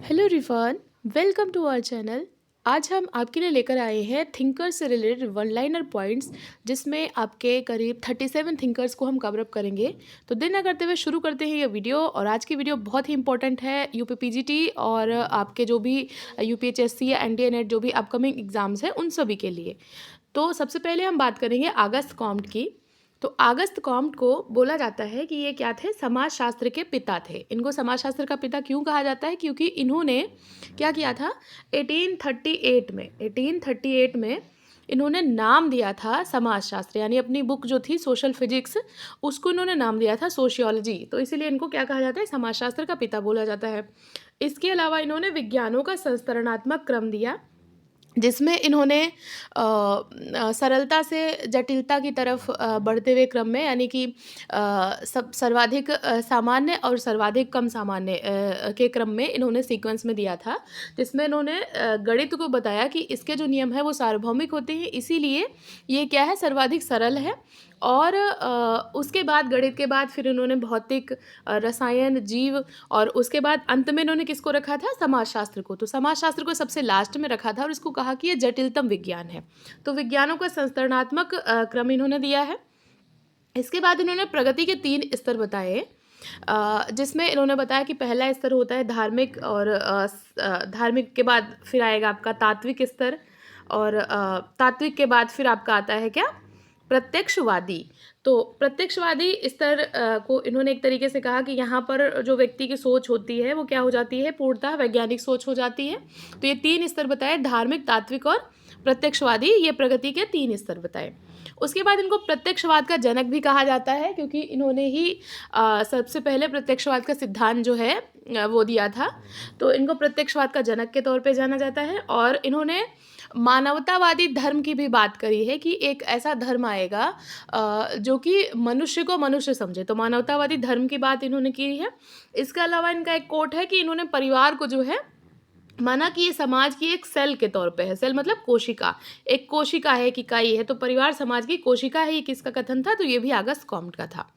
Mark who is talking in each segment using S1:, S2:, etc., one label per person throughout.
S1: Hello Rifan, welcome to our channel. आज हम आपके लिए लेकर आए हैं थिंकर्स से रिलेटेड वन लाइनर पॉइंट्स, जिसमें आपके करीब 37 थिंकर्स को हम कवर अप करेंगे। तो देर ना करते हुए शुरू करते हैं ये वीडियो। और आज की वीडियो बहुत ही इंपॉर्टेंट है यूपी पीजीटी और आपके जो भी यूपीएचएससी या एनडीए नेट जो भी अपकमिंग एग्जाम्स हैं उन सभी के लिए। तो सबसे पहले हम बात करेंगे आगस्त कॉम्ट की। तो आगस्त कॉम्ट को बोला जाता है कि ये क्या थे, समाजशास्त्र के पिता थे। इनको समाजशास्त्र का पिता क्यों कहा जाता है? क्योंकि इन्होंने क्या किया था 1838 में इन्होंने नाम दिया था समाजशास्त्र, यानी अपनी बुक जो थी सोशल फिजिक्स उसको इन्होंने नाम दिया था सोशियोलॉजी। तो इसीलिए इनको क्या कहा जाता है, समाजशास्त्र का पिता बोला जाता है। इसके अलावा इन्होंने विज्ञानों का संस्तरणात्मक क्रम दिया, जिसमें इन्होंने सरलता से जटिलता की तरफ बढ़ते हुए क्रम में, यानी कि सब सर्वाधिक सामान्य और सर्वाधिक कम सामान्य के क्रम में इन्होंने सीक्वेंस में दिया था। जिसमें इन्होंने गणित को बताया कि इसके जो नियम है वो सार्वभौमिक होते हैं, इसीलिए ये क्या है, सर्वाधिक सरल है। और उसके बाद गणित के बाद फिर इन्होंने भौतिक, रसायन, जीव, और उसके बाद अंत में इन्होंने किसको रखा था, समाजशास्त्र को। तो समाजशास्त्र को सबसे लास्ट में रखा था और इसको कहा कि ये जटिलतम विज्ञान है। तो विज्ञानों का संस्तरणात्मक क्रम इन्होंने दिया है। इसके बाद इन्होंने प्रगति के 3 स्तर बताए, जिसमें इन्होंने बताया कि पहला स्तर होता है धार्मिक, और धार्मिक के बाद फिर आएगा आपका तात्विक स्तर, और तात्विक के बाद फिर आपका आता है क्या, प्रत्यक्षवादी। तो प्रत्यक्षवादी स्तर को इन्होंने एक तरीके से कहा कि यहाँ पर जो व्यक्ति की सोच होती है वो क्या हो जाती है, पूर्णतः वैज्ञानिक सोच हो जाती है। तो ये 3 स्तर बताए, धार्मिक, तात्विक और प्रत्यक्षवादी, ये प्रगति के 3 स्तर बताए। उसके बाद इनको प्रत्यक्षवाद का जनक भी कहा जाता है, क्योंकि इन्होंने ही सबसे पहले प्रत्यक्षवाद का सिद्धांत जो है वो दिया था। तो इनको प्रत्यक्षवाद का जनक के तौर पे जाना जाता है। और इन्होंने मानवतावादी धर्म की भी बात करी है कि एक ऐसा धर्म आएगा जो कि मनुष्य को मनुष्य समझे। तो मानवतावादी धर्म की बात इन्होंने की है। इसके अलावा इनका एक कोट है कि इन्होंने परिवार को जो है माना कि ये समाज की एक सेल के तौर पे है। सेल मतलब कोशिका, एक कोशिका है, एक इकाई है। तो परिवार समाज की कोशिका है, ये किसका कथन था? तो ये भी आगस्त कॉम्ट का था।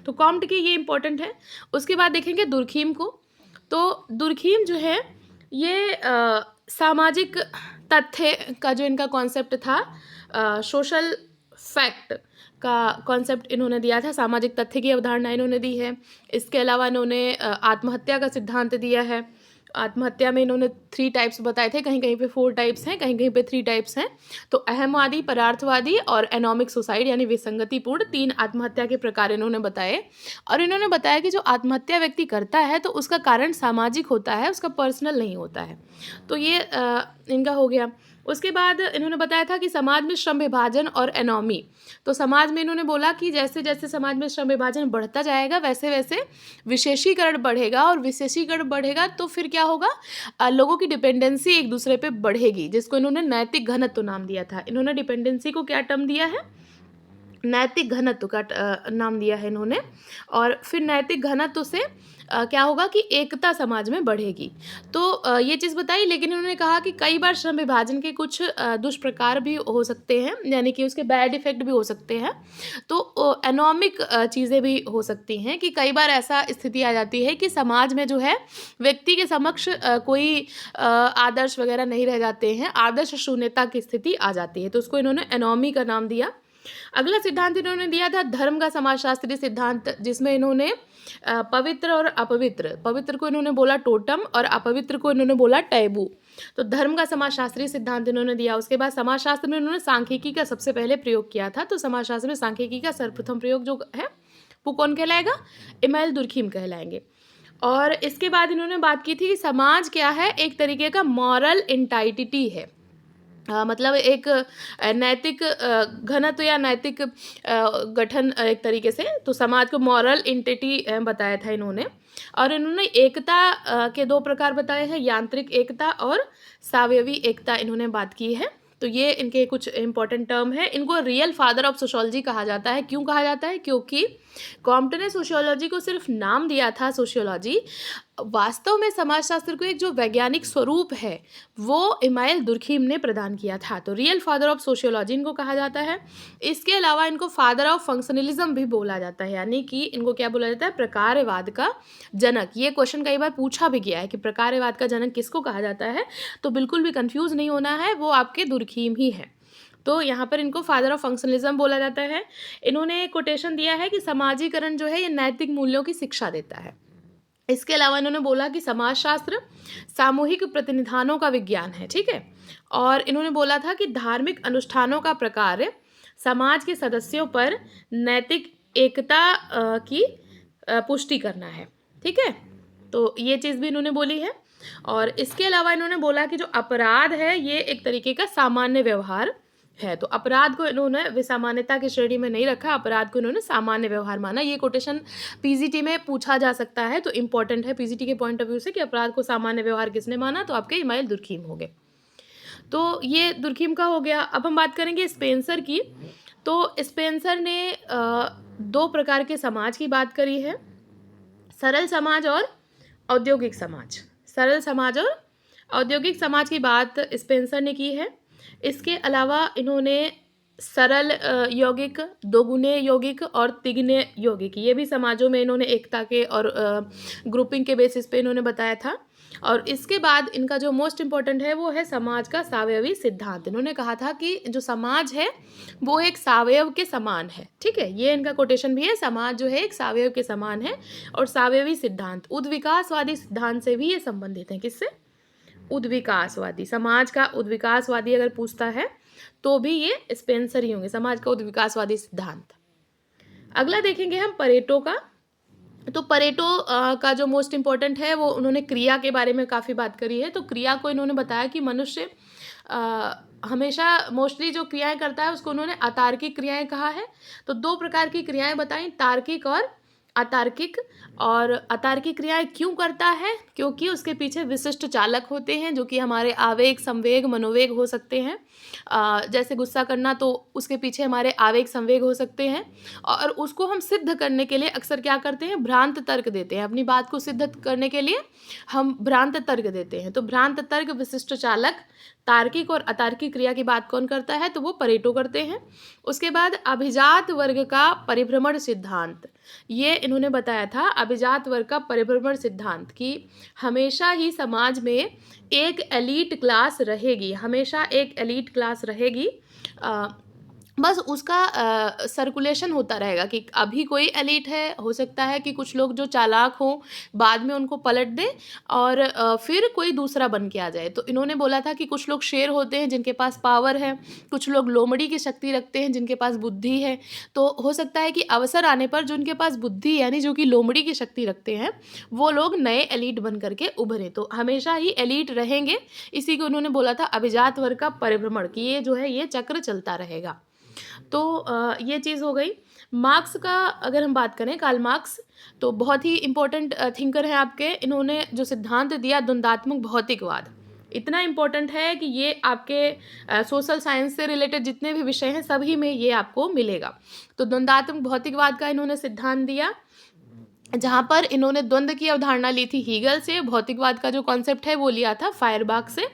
S1: तो कॉम्ट की ये इंपॉर्टेंट है। उसके बाद देखेंगे दुर्खीम को। तो दुर्खीम जो है ये सामाजिक तथ्य का जो इनका कॉन्सेप्ट था, सोशल फैक्ट का कॉन्सेप्ट इन्होंने दिया था, सामाजिक तथ्य की अवधारणा इन्होंने दी है। इसके अलावा इन्होंने आत्महत्या का सिद्धांत दिया है। आत्महत्या में इन्होंने 3 टाइप्स बताए थे, कहीं कहीं पे 4 टाइप्स हैं, कहीं कहीं पे 3 टाइप्स हैं। तो अहमवादी, परार्थवादी और एनोमिक सुसाइड, यानी विसंगतिपूर्ण 3 आत्महत्या के प्रकार इन्होंने बताए। और इन्होंने बताया कि जो आत्महत्या व्यक्ति करता है तो उसका कारण सामाजिक होता है, उसका पर्सनल नहीं होता है। तो ये इनका हो गया। उसके बाद इन्होंने बताया था कि समाज में श्रम विभाजन और एनोमी। तो समाज में इन्होंने बोला कि जैसे जैसे समाज में श्रम विभाजन बढ़ता जाएगा वैसे वैसे विशेषीकरण बढ़ेगा, और विशेषीकरण बढ़ेगा तो फिर क्या होगा, लोगों की डिपेंडेंसी एक दूसरे पे बढ़ेगी, जिसको इन्होंने नैतिक घनत्व नाम दिया था। इन्होंने डिपेंडेंसी को क्या टर्म दिया है, नैतिक घनत्व का नाम दिया है इन्होंने। और फिर नैतिक घनत्व से क्या होगा कि एकता समाज में बढ़ेगी। तो ये चीज़ बताई। लेकिन इन्होंने कहा कि कई बार श्रम विभाजन के कुछ दुष्प्रकार भी हो सकते हैं, यानी कि उसके बैड इफेक्ट भी हो सकते हैं। तो एनोमिक चीज़ें भी हो सकती हैं कि कई बार ऐसा स्थिति आ जाती है कि समाज में जो है व्यक्ति के समक्ष कोई आदर्श वगैरह नहीं रह जाते हैं, आदर्श शून्यता की स्थिति आ जाती है। तो उसको इन्होंने एनोमी का नाम दिया। अगला सिद्धांत इन्होंने दिया था धर्म का समाजशास्त्रीय सिद्धांत, जिसमें इन्होंने पवित्र और अपवित्र, पवित्र को इन्होंने बोला टोटम और अपवित्र को इन्होंने बोला टैबू। तो धर्म का समाजशास्त्रीय सिद्धांत इन्होंने दिया। उसके बाद समाजशास्त्र में इन्होंने सांख्यिकी का सबसे पहले प्रयोग किया था। तो समाजशास्त्र में सांख्यिकी का सर्वप्रथम प्रयोग जो है वो कौन कहलाएगा, इमैनुएल दुर्खीम कहलाएंगे। और इसके बाद इन्होंने बात की थी कि समाज क्या है, एक तरीके का मॉरल एंटाइटिटी है। मतलब एक नैतिक घनत्व या नैतिक गठन एक तरीके से। तो समाज को मॉरल एंटिटी बताया था इन्होंने। और इन्होंने एकता के 2 प्रकार बताए हैं, यांत्रिक एकता और सावयवी एकता इन्होंने बात की है। तो ये इनके कुछ इंपॉर्टेंट टर्म है। इनको रियल फादर ऑफ सोशियोलॉजी कहा जाता है। क्यों कहा जाता है? क्योंकि कॉम्प्टन ने सोशियोलॉजी को सिर्फ नाम दिया था सोशियोलॉजी, वास्तव में समाजशास्त्र को एक जो वैज्ञानिक स्वरूप है वो इमाइल दुर्खीम ने प्रदान किया था। तो रियल फादर ऑफ सोशियोलॉजी इनको कहा जाता है। इसके अलावा इनको फादर ऑफ फंक्शनलिज्म भी बोला जाता है, यानी कि इनको क्या बोला जाता है, प्रकारवाद का जनक। ये क्वेश्चन कई बार पूछा भी गया है कि प्रकारवाद का जनक किसको कहा जाता है, तो बिल्कुल भी कंफ्यूज नहीं होना है, वो आपके दुर्खीम ही है। तो यहाँ पर इनको फादर ऑफ फंक्शनलिज्म बोला जाता है। इन्होंने कोटेशन दिया है कि समाजीकरण जो है ये नैतिक मूल्यों की शिक्षा देता है। इसके अलावा इन्होंने बोला कि समाजशास्त्र सामूहिक प्रतिनिधानों का विज्ञान है, ठीक है। और इन्होंने बोला था कि धार्मिक अनुष्ठानों का प्रकार समाज के सदस्यों पर नैतिक एकता की पुष्टि करना है, ठीक है। तो ये चीज़ भी इन्होंने बोली है। और इसके अलावा इन्होंने बोला कि जो अपराध है ये एक तरीके का सामान्य व्यवहार है। तो अपराध को इन्होंने विसामान्यता की श्रेणी में नहीं रखा, अपराध को इन्होंने सामान्य व्यवहार माना। ये कोटेशन पीजीटी में पूछा जा सकता है, तो इम्पॉर्टेंट है पीजीटी के पॉइंट ऑफ व्यू से कि अपराध को सामान्य व्यवहार किसने माना, तो आपके इमाइल दुर्खीम हो गए। तो ये दुर्खीम का हो गया। अब हम बात करेंगे स्पेंसर की। तो स्पेंसर ने 2 प्रकार के समाज की बात करी है, सरल समाज और औद्योगिक समाज। सरल समाज और औद्योगिक समाज की बात स्पेंसर ने की है। इसके अलावा इन्होंने सरल यौगिक, दोगुने यौगिक और तिगुने यौगिक, ये भी समाजों में इन्होंने एकता के और ग्रुपिंग के बेसिस पे इन्होंने बताया था। और इसके बाद इनका जो मोस्ट इम्पॉर्टेंट है वो है समाज का सावयवी सिद्धांत। इन्होंने कहा था कि जो समाज है वो एक सावयव के समान है, ठीक है। ये इनका कोटेशन भी है, समाज जो है एक सावयव के समान है। और सावयवी सिद्धांत उद्विकासवादी सिद्धांत से भी ये संबंधित है। किससे? उद्विकासवादी। समाज का उद्विकासवादी अगर पूछता है तो भी ये स्पेंसर ही होंगे, समाज का उद्विकासवादी सिद्धांत। अगला देखेंगे हम परेटो का। तो परेटो का जो मोस्ट इम्पॉर्टेंट है वो उन्होंने क्रिया के बारे में काफ़ी बात करी है। तो क्रिया को इन्होंने बताया कि मनुष्य हमेशा मोस्टली जो क्रियाएं करता है उसको उन्होंने अतार्किक क्रियाएं कहा है। तो 2 प्रकार की क्रियाएं बताई, तार्किक और अतार्किक। और अतार्किक क्रियाएं क्यों करता है? क्योंकि उसके पीछे विशिष्ट चालक होते हैं जो कि हमारे आवेग, संवेग, मनोवेग हो सकते हैं। जैसे गुस्सा करना, तो उसके पीछे हमारे आवेग, संवेग हो सकते हैं। और उसको हम सिद्ध करने के लिए अक्सर क्या करते हैं, भ्रांत तर्क देते हैं। अपनी बात को सिद्ध करने के लिए हम भ्रांत तर्क देते हैं। तो भ्रांत तर्क, विशिष्ट चालक, तार्किक और अतार्किक क्रिया की बात कौन करता है, तो वो परेटो करते हैं। उसके बाद अभिजात वर्ग का परिभ्रमण सिद्धांत, ये इन्होंने बताया था। अभिजात वर्ग का परिभ्रमण सिद्धांत कि हमेशा ही समाज में एक एलीट क्लास रहेगी, हमेशा एक एलीट क्लास रहेगी। बस उसका सर्कुलेशन होता रहेगा कि अभी कोई एलीट है, हो सकता है कि कुछ लोग जो चालाक हों बाद में उनको पलट दे और फिर कोई दूसरा बन के आ जाए। तो इन्होंने बोला था कि कुछ लोग शेर होते हैं जिनके पास पावर है, कुछ लोग लोमड़ी की शक्ति रखते हैं जिनके पास बुद्धि है। तो हो सकता है कि अवसर आने पर जो उनके पास बुद्धि यानी जो कि लोमड़ी की शक्ति रखते हैं वो लोग नए एलीट बन करके उभरे। तो हमेशा ही एलीट रहेंगे, इसी को उन्होंने बोला था अभिजात वर्ग का परिभ्रमण, कि ये जो है ये चक्र चलता रहेगा। तो ये चीज़ हो गई। मार्क्स का अगर हम बात करें, कार्ल मार्क्स, तो बहुत ही इम्पोर्टेंट थिंकर हैं आपके। इन्होंने जो सिद्धांत दिया द्वंद्वात्मक भौतिकवाद, इतना इम्पोर्टेंट है कि ये आपके सोशल साइंस से रिलेटेड जितने भी विषय हैं सभी में ये आपको मिलेगा। तो द्वंद्वात्मक भौतिकवाद का इन्होंने सिद्धांत दिया, जहाँ पर इन्होंने द्वंद्व की अवधारणा ली थी हीगल से। भौतिकवाद का जो कॉन्सेप्ट है वो लिया था फायरबाख से।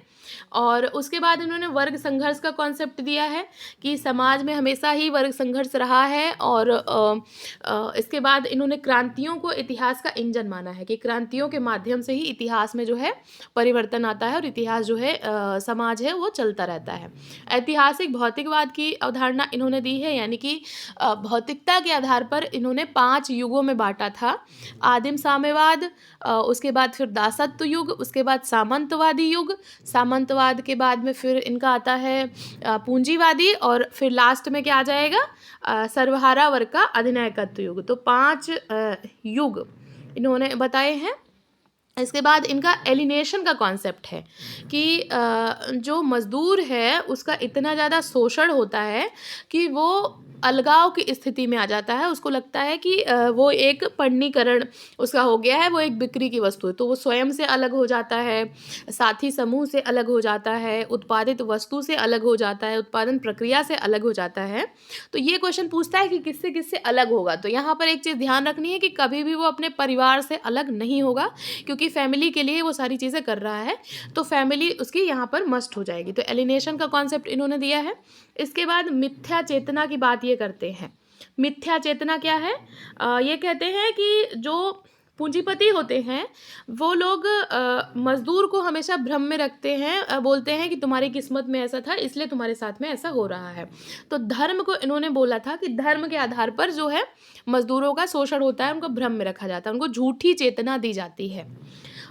S1: और उसके बाद इन्होंने वर्ग संघर्ष का कॉन्सेप्ट दिया है कि समाज में हमेशा ही वर्ग संघर्ष रहा है। और इसके बाद इन्होंने क्रांतियों को इतिहास का इंजन माना है कि क्रांतियों के माध्यम से ही इतिहास में जो है परिवर्तन आता है और इतिहास जो है समाज है वो चलता रहता है। ऐतिहासिक भौतिकवाद की अवधारणा इन्होंने दी है, यानी कि भौतिकता के आधार पर इन्होंने 5 युगों में बांटा था। आदिम साम्यवाद, उसके बाद फिर दासत्व युग, उसके बाद सामंतवादी युग, सामंतवाद के बाद में फिर इनका आता है पूंजीवादी, और फिर लास्ट में क्या आ जाएगा, सर्वहारा वर्ग का अधिनायकत्व युग। तो 5 युग इन्होंने बताए हैं। इसके बाद इनका एलिनेशन का कॉन्सेप्ट है कि जो मज़दूर है उसका इतना ज़्यादा शोषण होता है कि वो अलगाव की स्थिति में आ जाता है। उसको लगता है कि वो एक पण्डीकरण उसका हो गया है, वो एक बिक्री की वस्तु है। तो वो स्वयं से अलग हो जाता है, साथी समूह से अलग हो जाता है, उत्पादित वस्तु से अलग हो जाता है, उत्पादन प्रक्रिया से अलग हो जाता है। तो ये क्वेश्चन पूछता है कि किससे किससे अलग होगा। तो यहाँ पर एक चीज़ ध्यान रखनी है कि कभी भी वो अपने परिवार से अलग नहीं होगा, क्योंकि क्योंकि फैमिली के लिए वो सारी चीज़ें कर रहा है, तो फैमिली उसकी यहाँ पर मस्ट हो जाएगी। तो एलिनेशन का कॉन्सेप्ट इन्होंने दिया है। इसके बाद मिथ्या चेतना की बात ये करते हैं। मिथ्या चेतना क्या है? ये कहते हैं कि जो पूंजीपति होते हैं वो लोग मजदूर को हमेशा भ्रम में रखते हैं, बोलते हैं कि तुम्हारी किस्मत में ऐसा था इसलिए तुम्हारे साथ में ऐसा हो रहा है। तो धर्म को इन्होंने बोला था कि धर्म के आधार पर जो है मजदूरों का शोषण होता है, उनको भ्रम में रखा जाता है, उनको झूठी चेतना दी जाती है।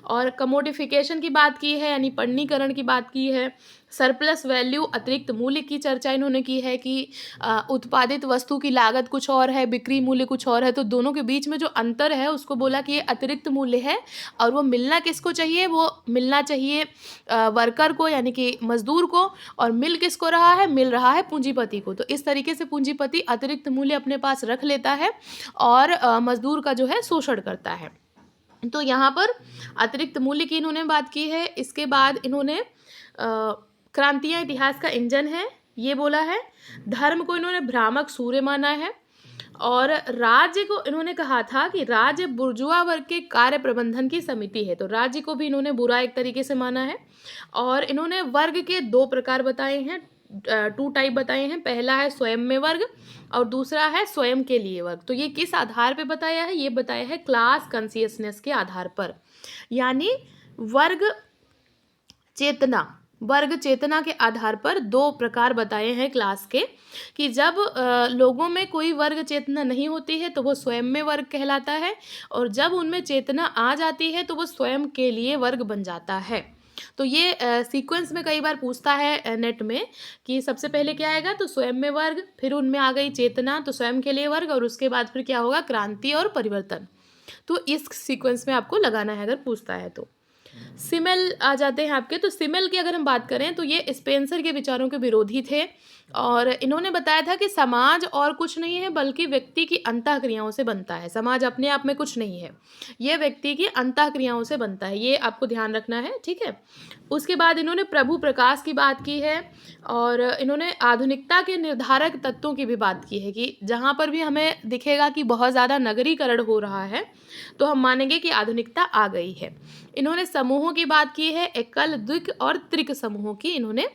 S1: और कमोडिफिकेशन की बात की है, यानी पण्डीकरण की बात की है। सरप्लस वैल्यू, अतिरिक्त मूल्य की चर्चा इन्होंने की है कि उत्पादित वस्तु की लागत कुछ और है, बिक्री मूल्य कुछ और है, तो दोनों के बीच में जो अंतर है उसको बोला कि ये अतिरिक्त मूल्य है। और वो मिलना किसको चाहिए? वो मिलना चाहिए वर्कर को, यानी कि मजदूर को, और मिल किसको रहा है? मिल रहा है पूंजीपति को। तो इस तरीके से पूंजीपति अतिरिक्त मूल्य अपने पास रख लेता है और मजदूर का जो है शोषण करता है। तो यहाँ पर अतिरिक्त मूल्य की इन्होंने बात की है। इसके बाद इन्होंने क्रांतियाँ इतिहास का इंजन है ये बोला है। धर्म को इन्होंने भ्रामक सूर्य माना है। और राज्य को इन्होंने कहा था कि राज्य बुर्जुआ वर्ग के कार्य प्रबंधन की समिति है। तो राज्य को भी इन्होंने बुरा एक तरीके से माना है। और इन्होंने वर्ग के 2 प्रकार बताए हैं, 2 टाइप बताए हैं। पहला है स्वयं में वर्ग और दूसरा है स्वयं के लिए वर्ग। तो ये किस आधार पे बताया है? ये बताया है क्लास कॉन्शियसनेस के आधार पर, यानी वर्ग चेतना के आधार पर 2 प्रकार बताए हैं क्लास के, कि जब लोगों में कोई वर्ग चेतना नहीं होती है तो वो स्वयं में वर्ग कहलाता है, और जब उनमें चेतना आ जाती है तो वो स्वयं के लिए वर्ग बन जाता है। तो ये सीक्वेंस में कई बार पूछता है नेट में कि सबसे पहले क्या आएगा? तो स्वयं में वर्ग, फिर उनमें आ गई चेतना तो स्वयं के लिए वर्ग, और उसके बाद फिर क्या होगा? क्रांति और परिवर्तन। तो इस सीक्वेंस में आपको लगाना है अगर पूछता है तो। सिमेल आ जाते हैं आपके। तो सिमेल की अगर हम बात करें तो ये स्पेंसर के विचारों के विरोधी थे, और इन्होंने बताया था कि समाज और कुछ नहीं है बल्कि व्यक्ति की अंतःक्रियाओं से बनता है। समाज अपने आप में कुछ नहीं है, ये व्यक्ति की अंतःक्रियाओं से बनता है, ये आपको ध्यान रखना है, ठीक है। उसके बाद इन्होंने प्रभु प्रकाश की बात की है, और इन्होंने आधुनिकता के निर्धारक तत्वों की भी बात की है कि जहाँ पर भी हमें दिखेगा कि बहुत ज़्यादा नगरीकरण हो रहा है तो हम मानेंगे कि आधुनिकता आ गई है। इन्होंने समूहों की बात की है, एकल, द्विक और त्रिक समूहों की इन्होंने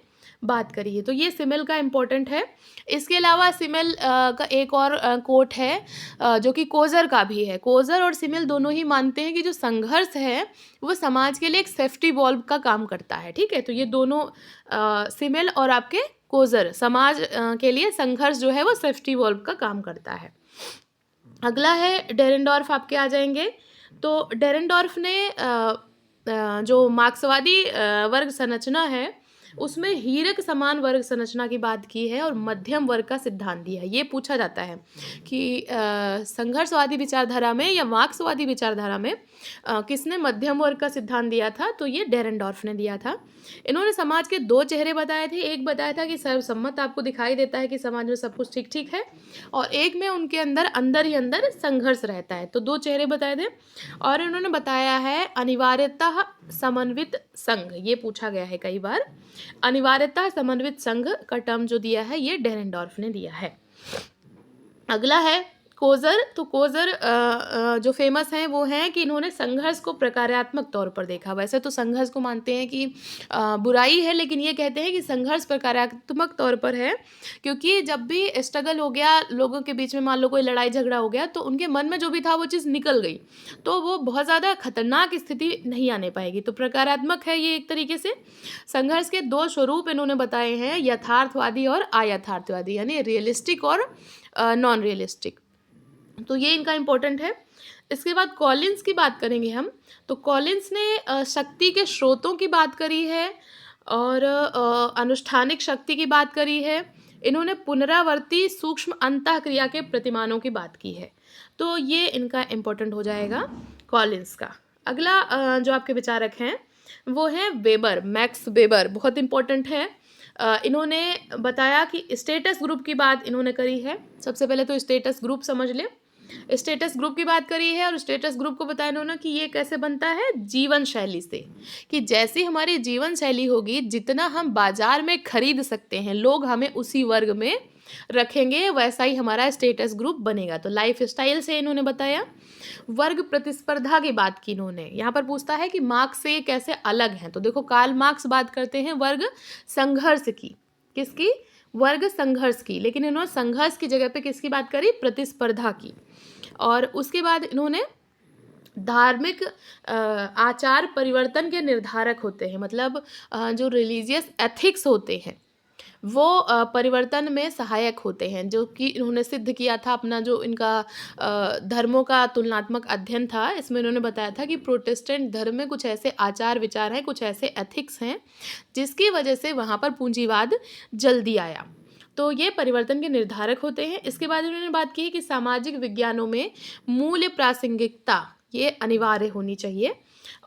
S1: बात करी है। तो ये सिमेल का इम्पोर्टेंट है। इसके अलावा सिमेल का एक और कोट है जो कि कोज़र का भी है। कोज़र और सिमेल दोनों ही मानते हैं कि जो संघर्ष है वो समाज के लिए एक सेफ्टी वॉल्व का काम करता है, ठीक है। तो ये दोनों सिमेल और आपके कोज़र समाज के लिए संघर्ष जो है वो सेफ्टी वॉल्व का काम करता है। अगला है डेरेनडॉर्फ आपके आ जाएंगे। तो डेरेनडॉर्फ ने जो मार्क्सवादी वर्ग संरचना है उसमें हीरक समान वर्ग संरचना की बात की है और मध्यम वर्ग का सिद्धांत दिया है। ये पूछा जाता है कि संघर्षवादी विचारधारा में या मार्क्सवादी विचारधारा में किसने मध्यम वर्ग का सिद्धांत दिया था? तो ये डेरेनडॉर्फ ने दिया था। इन्होंने समाज के 2 चेहरे बताए थे। एक बताया था कि सर्वसम्मत आपको दिखाई देता है कि समाज में सब कुछ ठीक ठीक है, और एक में उनके अंदर ही अंदर संघर्ष रहता है। तो 2 चेहरे बताए थे। और इन्होंने बताया है अनिवार्यतः समन्वित संघ, ये पूछा गया है कई बार। अनिवार्यतः समन्वित संघ का टर्म जो दिया है ये डेरेनडॉर्फ ने दिया है। अगला है कोज़र। तो कोज़र जो फेमस हैं वो हैं कि इन्होंने संघर्ष को प्रकार्यात्मक तौर पर देखा। वैसे तो संघर्ष को मानते हैं कि बुराई है, लेकिन ये कहते हैं कि संघर्ष प्रकार्यात्मक तौर पर है, क्योंकि जब भी स्ट्रगल हो गया लोगों के बीच में, मान लो कोई लड़ाई झगड़ा हो गया, तो उनके मन में जो भी था वो चीज़ निकल गई, तो वो बहुत ज़्यादा खतरनाक स्थिति नहीं आने पाएगी। तो प्रकार्यात्मक है ये एक तरीके से। संघर्ष के 2 स्वरूप इन्होंने बताए हैं, यथार्थवादी और अयथार्थवादी, यानी रियलिस्टिक और नॉन रियलिस्टिक। तो ये इनका इम्पोर्टेंट है। इसके बाद कॉलिंस की बात करेंगे हम। तो कॉलिंस ने शक्ति के स्रोतों की बात करी है और अनुष्ठानिक शक्ति की बात करी है। इन्होंने पुनरावर्ती सूक्ष्म अंतःक्रिया के प्रतिमानों की बात की है। तो ये इनका इम्पोर्टेंट हो जाएगा कॉलिंस का। अगला जो आपके विचारक हैं वो हैं वेबर, मैक्स वेबर, बहुत इम्पोर्टेंट है। इन्होंने बताया कि स्टेटस ग्रुप की बात इन्होंने करी है। सबसे पहले तो स्टेटस ग्रुप समझ लें। स्टेटस ग्रुप की बात करी है और स्टेटस ग्रुप को बताया इन्होंने कि ये कैसे बनता है? जीवन शैली से, कि जैसी हमारी जीवन शैली होगी, जितना हम बाजार में खरीद सकते हैं, लोग हमें उसी वर्ग में रखेंगे, वैसा ही हमारा स्टेटस ग्रुप बनेगा। तो लाइफ स्टाइल से इन्होंने बताया। वर्ग प्रतिस्पर्धा की बात की इन्होंने। यहाँ पर पूछता है कि मार्क्स से ये कैसे अलग हैं, तो देखो कार्ल मार्क्स बात करते हैं वर्ग संघर्ष की। किसकी? वर्ग संघर्ष की। लेकिन इन्होंने संघर्ष की जगह पे किसकी बात करी? प्रतिस्पर्धा की। और उसके बाद इन्होंने धार्मिक आचार परिवर्तन के निर्धारक होते हैं, मतलब जो रिलीजियस एथिक्स होते हैं वो परिवर्तन में सहायक होते हैं, जो कि इन्होंने सिद्ध किया था। अपना जो इनका धर्मों का तुलनात्मक अध्ययन था, इसमें इन्होंने बताया था कि प्रोटेस्टेंट धर्म में कुछ ऐसे आचार विचार हैं, कुछ ऐसे एथिक्स हैं जिसकी वजह से वहाँ पर पूंजीवाद जल्दी आया। तो ये परिवर्तन के निर्धारक होते हैं। इसके बाद इन्होंने बात की कि सामाजिक विज्ञानों में मूल्य प्रासंगिकता ये अनिवार्य होनी चाहिए।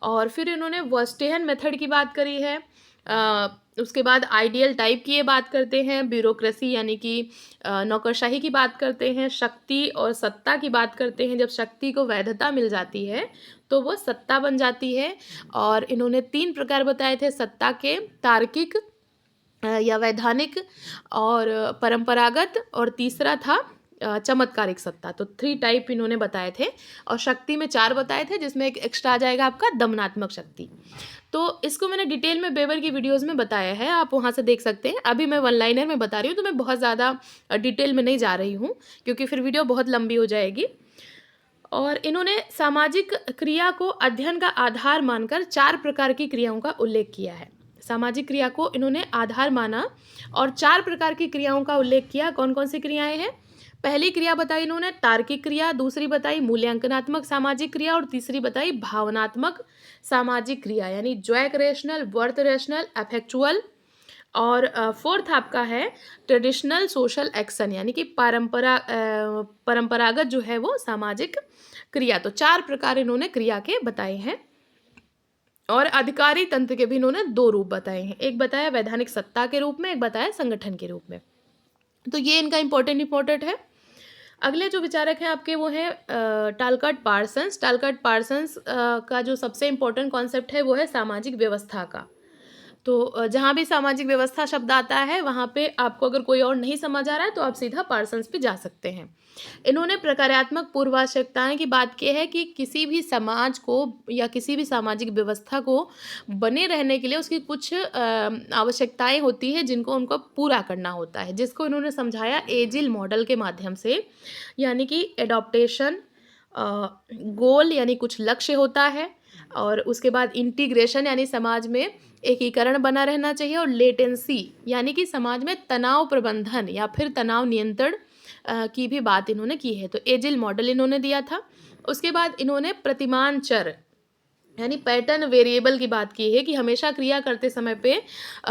S1: और फिर इन्होंने वर्स्टेहन मेथड की बात करी है। उसके बाद आइडियल टाइप की ये बात करते हैं, ब्यूरोक्रेसी यानी कि नौकरशाही की बात करते हैं, शक्ति और सत्ता की बात करते हैं। जब शक्ति को वैधता मिल जाती है तो वो सत्ता बन जाती है। और इन्होंने 3 प्रकार बताए थे सत्ता के, तार्किक या वैधानिक और परंपरागत, और तीसरा था चमत्कारिक सत्ता। तो 3 टाइप इन्होंने बताए थे। और शक्ति में 4 बताए थे, जिसमें एक एक्स्ट्रा आ जाएगा आपका दमनात्मक शक्ति। तो इसको मैंने डिटेल में बेबर की वीडियोस में बताया है, आप वहाँ से देख सकते हैं। अभी मैं वन लाइनर में बता रही हूँ, तो मैं बहुत ज़्यादा डिटेल में नहीं जा रही हूँ क्योंकि फिर वीडियो बहुत लंबी हो जाएगी। और इन्होंने सामाजिक क्रिया को अध्ययन का आधार मानकर 4 प्रकार की क्रियाओं का उल्लेख किया है। सामाजिक क्रिया को इन्होंने आधार माना और 4 प्रकार की क्रियाओं का उल्लेख किया। कौन कौन सी क्रियाएं हैं? पहली क्रिया बताई इन्होंने तार्किक क्रिया, दूसरी बताई मूल्यांकनात्मक सामाजिक क्रिया, और तीसरी बताई भावनात्मक सामाजिक क्रिया यानी ज्वैक रेशनल, वर्थ रेशनल, अफेक्चुअल। और फोर्थ आपका है ट्रेडिशनल सोशल एक्शन यानी कि परंपरागत जो है वो सामाजिक क्रिया। तो 4 प्रकार इन्होंने क्रिया के बताए हैं। और अधिकारी तंत्र के भी इन्होंने 2 रूप बताए हैं, एक बताया वैधानिक सत्ता के रूप में, एक बताया संगठन के रूप में। तो ये इनका इंपॉर्टेंट है। अगले जो विचारक हैं आपके वो हैं टालकाट पार्सन्स। टालकाट पार्सन्स का जो सबसे इम्पोर्टेंट कॉन्सेप्ट है वो है सामाजिक व्यवस्था का। तो जहाँ भी सामाजिक व्यवस्था शब्द आता है वहाँ पे आपको अगर कोई और नहीं समझ आ रहा है तो आप सीधा पार्सन्स पे जा सकते हैं। इन्होंने प्रकार्यात्मक पूर्वावश्यकताएं की बात की है कि किसी भी समाज को या किसी भी सामाजिक व्यवस्था को बने रहने के लिए उसकी कुछ आवश्यकताएं होती है जिनको उनको पूरा करना होता है, जिसको इन्होंने समझाया एजिल मॉडल के माध्यम से। यानी कि एडॉप्टेशन, गोल यानी कुछ लक्ष्य होता है, और उसके बाद इंटीग्रेशन यानी समाज में एकीकरण बना रहना चाहिए, और लेटेंसी यानी कि समाज में तनाव प्रबंधन या फिर तनाव नियंत्रण की भी बात इन्होंने की है। तो एजिल मॉडल इन्होंने दिया था। उसके बाद इन्होंने प्रतिमान चर यानी पैटर्न वेरिएबल की बात की है कि हमेशा क्रिया करते समय पे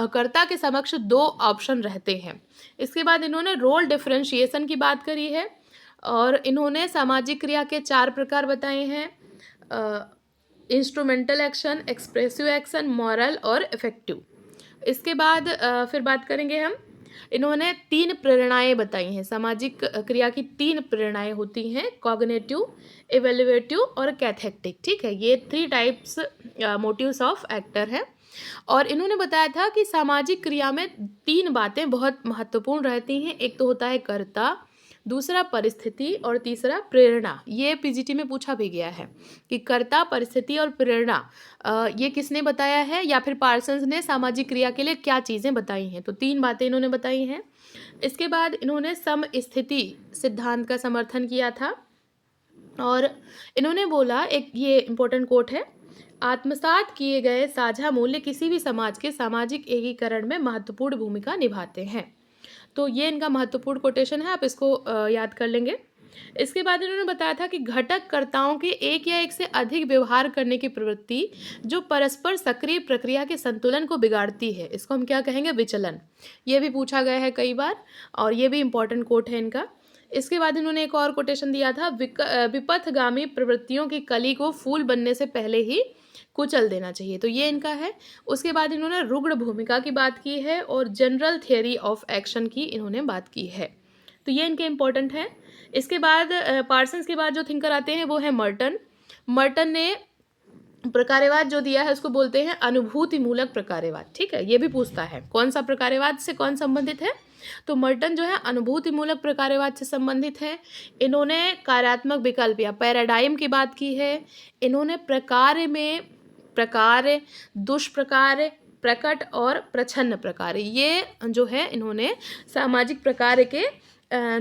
S1: कर्ता के समक्ष 2 ऑप्शन रहते हैं। इसके बाद इन्होंने रोल डिफरेंशिएशन की बात करी है, और इन्होंने सामाजिक क्रिया के 4 प्रकार बताए हैं, instrumental action, expressive action, moral और इफेक्टिव। इसके बाद फिर बात करेंगे हम, इन्होंने 3 प्रेरणाएं बताई हैं। सामाजिक क्रिया की 3 प्रेरणाएं होती हैं, कॉग्निटिव, इवेल्युएटिव और कैथेक्टिक। ठीक है, ये 3 टाइप्स मोटिव्स ऑफ एक्टर है। और इन्होंने बताया था कि सामाजिक क्रिया में 3 बातें बहुत महत्वपूर्ण रहती हैं। एक तो होता है कर्ता, दूसरा परिस्थिति और तीसरा प्रेरणा। ये पीजीटी में पूछा भी गया है कि कर्ता, परिस्थिति और प्रेरणा ये किसने बताया है, या फिर पार्सन्स ने सामाजिक क्रिया के लिए क्या चीज़ें बताई हैं। तो 3 बातें इन्होंने बताई हैं। इसके बाद इन्होंने समस्थिति सिद्धांत का समर्थन किया था, और इन्होंने बोला, एक ये इम्पोर्टेंट कोट है, आत्मसात किए गए साझा मूल्य किसी भी समाज के सामाजिक एकीकरण में महत्वपूर्ण भूमिका निभाते हैं। तो ये इनका महत्वपूर्ण कोटेशन है, आप इसको याद कर लेंगे। इसके बाद इन्होंने बताया था कि घटककर्ताओं के एक या एक से अधिक व्यवहार करने की प्रवृत्ति जो परस्पर सक्रिय प्रक्रिया के संतुलन को बिगाड़ती है, इसको हम क्या कहेंगे? विचलन। ये भी पूछा गया है कई बार, और ये भी इम्पोर्टेंट कोट है इनका। इसके बाद इन्होंने एक और कोटेशन दिया था, विपथगामी प्रवृत्तियों की कली को फूल बनने से पहले ही कुचल देना चाहिए। तो ये इनका है। उसके बाद इन्होंने रुग्ण भूमिका की बात की है, और जनरल थियरी ऑफ एक्शन की इन्होंने बात की है। तो ये इनके इम्पोर्टेंट हैं। इसके बाद पार्सन्स के बाद जो थिंकर आते हैं वो है मर्टन। मर्टन ने प्रकार्यवाद जो दिया है उसको बोलते हैं अनुभूति मूलक प्रकार्यवाद। ठीक है, ये भी पूछता है कौन सा प्रकार्यवाद से कौन संबंधित है, तो मर्टन जो है अनुभूति मूलक प्रकार्यवाद से संबंधित है। इन्होंने कार्यात्मक विकल्प या पैराडाइम की बात की है। इन्होंने प्रकार्य में प्रकार्य, दुष्प्रकार्य, प्रकट और प्रच्छन्न प्रकार्य, ये जो है इन्होंने सामाजिक प्रकार्य के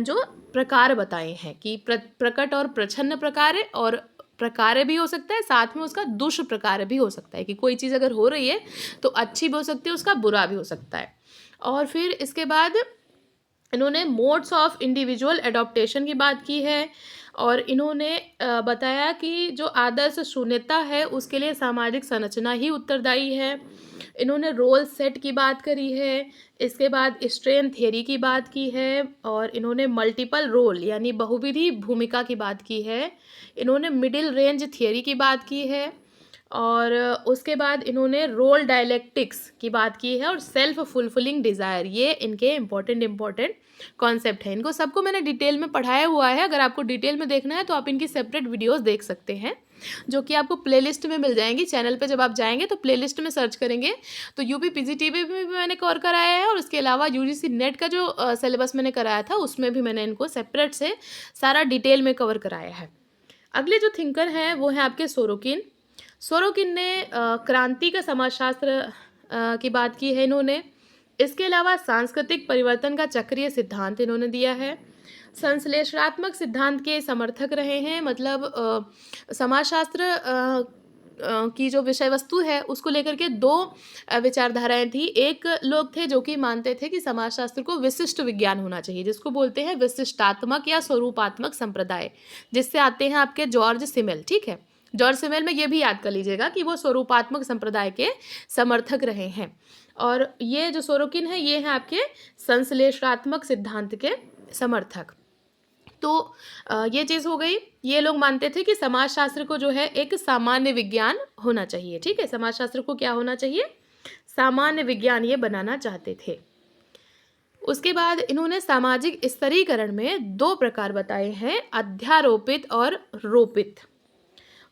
S1: जो प्रकार बताए हैं कि प्रकट और प्रच्छन्न प्रकार्य, और प्रकार्य भी हो सकता है, साथ में उसका दुष्प्रकार्य भी हो सकता है कि कोई चीज़ अगर हो रही है तो अच्छी भी हो सकती है, उसका बुरा भी हो सकता है। और फिर इसके बाद इन्होंने मोड्स ऑफ इंडिविजुअल एडॉप्टेशन की बात की है, और इन्होंने बताया कि जो आदर्श शून्यता है उसके लिए सामाजिक संरचना ही उत्तरदायी है। इन्होंने रोल सेट की बात करी है, इसके बाद स्ट्रेन थियरी की बात की है, और इन्होंने मल्टीपल रोल यानी बहुविधि भूमिका की बात की है। इन्होंने मिडिल रेंज थियरी की बात की है, और उसके बाद इन्होंने रोल डायलेक्टिक्स की बात की है, और सेल्फ फुलफिलिंग डिज़ायर, ये इनके इम्पोर्टेंट कॉन्सेप्ट हैं। इनको सबको मैंने डिटेल में पढ़ाया हुआ है, अगर आपको डिटेल में देखना है तो आप इनकी सेपरेट वीडियोस देख सकते हैं जो कि आपको प्लेलिस्ट में मिल जाएंगी। चैनल पे जब आप जाएंगे तो प्लेलिस्ट में सर्च करेंगे तो यूपी पीजीटीबी में भी मैंने कवर कराया है, और उसके अलावा यूजीसी नेट का जो सिलेबस मैंने कराया था उसमें भी मैंने इनको सेपरेट से सारा डिटेल में कवर कराया है। अगले जो थिंकर हैं वो हैं आपके सोरोकिन। सोरोकिन ने क्रांति का समाजशास्त्र की बात की है इन्होंने। इसके अलावा सांस्कृतिक परिवर्तन का चक्रीय सिद्धांत इन्होंने दिया है। संश्लेषणात्मक सिद्धांत के समर्थक रहे हैं, मतलब समाजशास्त्र की जो विषय वस्तु है उसको लेकर के दो विचारधाराएं थी। एक लोग थे जो कि मानते थे कि समाजशास्त्र को विशिष्ट विज्ञान होना चाहिए, जिसको बोलते हैं विशिष्टात्मक या स्वरूपात्मक संप्रदाय, जिससे आते हैं आपके जॉर्ज सिमेल। ठीक है, जॉर्ज सिमेल में ये भी याद कर लीजिएगा कि वो स्वरूपात्मक संप्रदाय के समर्थक रहे हैं। और ये जो सोरोकिन है ये हैं आपके संश्लेषणात्मक सिद्धांत के समर्थक। तो ये चीज़ हो गई। ये लोग मानते थे कि समाजशास्त्र को जो है एक सामान्य विज्ञान होना चाहिए। ठीक है, समाजशास्त्र को क्या होना चाहिए, सामान्य विज्ञान ये बनाना चाहते थे। उसके बाद इन्होंने सामाजिक स्तरीकरण में दो प्रकार बताए हैं, अध्यारोपित और रोपित।